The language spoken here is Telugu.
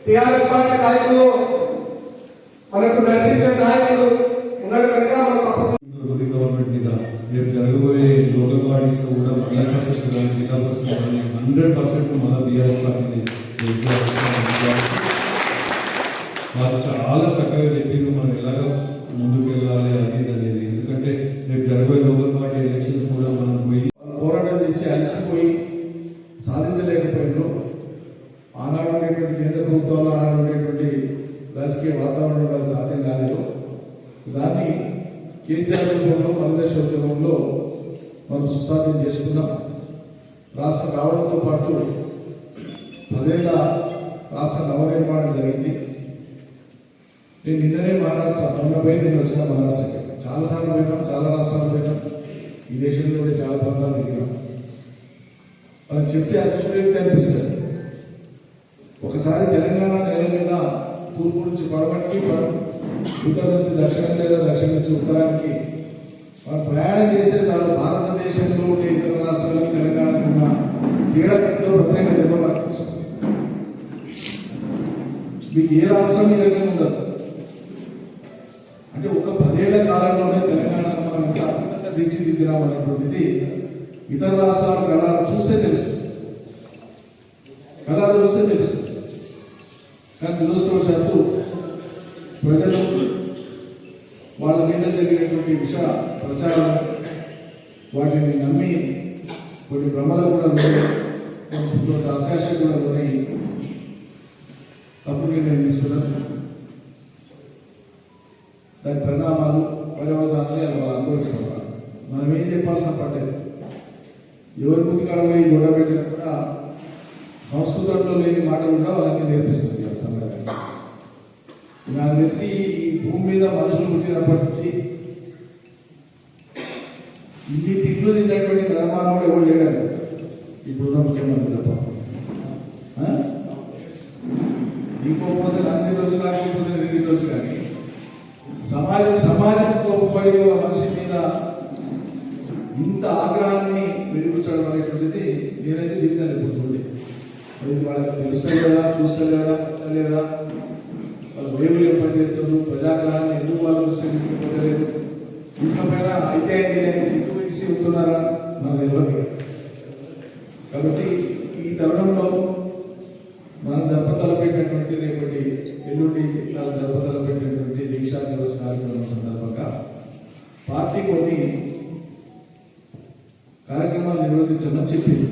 టీఆర్ఎస్ పార్టీ నాయకులు మనకు నడిపించే నాయకులు ఉన్నారు కనుక మనం తప్పకుండా గవర్నమెంట్ మీద రేపు జరగబోయే లోకల్ బాడీస్ లో కూడా 100% కానీ 100% మన టీఆర్ఎస్ పార్టీని వాళ్ళు చాలా చక్కగా చెప్పింది మనం ఎలాగ ముందుకు వెళ్ళాలి అనేది. ఎందుకంటే రేపు జరగబోయే లోకల్ పార్టీ ఎలక్షన్స్ కూడా మనం పోయి పోరాటం చేసి అలసిపోయి సాధించలేకపోయారు. ఆనాడు ఉండేటువంటి కేంద్ర ప్రభుత్వాలు ఆనాడు ఉండేటువంటి రాజకీయ వాతావరణం వల్ల సాధ్యం కాలేదు. దాన్ని కేసీఆర్ రూపంలో మలిదశ ఉద్యమంలో మనం సుసాధ్యం చేసుకున్నాం. రాష్ట్రం రావడంతో పాటు 10 ఏళ్ల రాష్ట్ర నవనిర్మాణం జరిగింది. నేను నిన్ననే మహారాష్ట్ర నేను వచ్చిన మహారాష్ట్రకి చాలాసార్లు పోయినాం, చాలా రాష్ట్రాలు పోయినాం, ఈ దేశంలో కూడా చాలా ప్రాంతాలు తిరిగినాం. మనం చెప్తే అతిశయోక్తి అనిపిస్తుంది. ఒకసారి తెలంగాణ నేల మీద తూర్పు నుంచి పడమటికి, ఉత్తరం నుంచి దక్షిణం లేదా దక్షిణం నుంచి ఉత్తరానికి మనం ప్రయాణం చేస్తే చాలు భారతదేశంలో ఉండే ఇతర రాష్ట్రాలకు తెలంగాణకు ఉన్న తేడా ఎంతో ప్రత్యేకత ఎంతో మనకు మీకు ఏ రాష్ట్రం ఈ రకంగా ఉండదు. అంటే ఒక 10 ఏళ్ల కాలంలోనే తెలంగాణను మనం ఇంకా అద్భుతంగా తీర్చిదిద్దినాం అనేటువంటిది ఇతర రాష్ట్రాల కళలు చూస్తే తెలుస్తుంది, కళలు చూస్తే తెలుస్తుంది. కానీ దురదృష్టవశాత్తు ప్రజలు వాళ్ళ మీద జరిగినటువంటి విష ప్రచారం వాటిని నమ్మి కొన్ని భ్రమలు కూడా కొంత అవకాశం కూడా ఉన్నాయి. తప్పు నిర్ణయం తీసుకున్నారు. దాని పరిణామాలు పర్యవసానాలు అలా వాళ్ళు అనుభవిస్తున్నారు. మనం ఏం చెప్పాల్సిన పడ్డది. ఎవరి బుద్ధికాడ పోయి గొడవ పెట్టినా కూడా సంస్కృతంలో లేని మాటలు కూడా వాళ్ళకి నేర్పిస్తుంది సందర్భంగా. నాకు తెలిసి ఈ భూమి మీద మనుషులు పుట్టినప్పటి నుంచి ఇన్ని తిట్లు తిన్నటువంటి నరమానవుడు ఎవరు లేడండి ఇప్పుడున్న ముఖ్యమంత్రి తప్ప. ఇంకో కోసం అన్ని రోజులు నాకు కోసం ఎన్ని రోజు కానీ సమాజం కోపపడి మనిషి మీద ఇంత ఆగ్రహాన్ని వెలిపించడం అనేటువంటిది నేనైతే జీవితాన్ని ఇప్పుడు చూడలేదు. అది వాళ్ళకి తెలుస్తలేదా, చూస్తలేదా, పెట్టలేదా, వాళ్ళు వేవులు ఏర్పాటు చేస్తున్నారు, ప్రజాగ్రహాన్ని ఎందుకు వాళ్ళు దృష్టి తీసుకుపోతలేదు, తీసుకపోయినా అయితే నేను సిగ్గుపెట్టి ఉంటున్నారా నాకు తెలియదు. కాబట్టి ఈ తరుణంలో మనం జరపతలపెట్టినటువంటి రేపటి ఎల్లుండి జరపతలపెట్టినటువంటి దీక్షా దివస్ కార్యక్రమం సందర్భంగా పార్టీ కొన్ని కార్యక్రమాలు నిర్వర్తించమని చెప్పింది.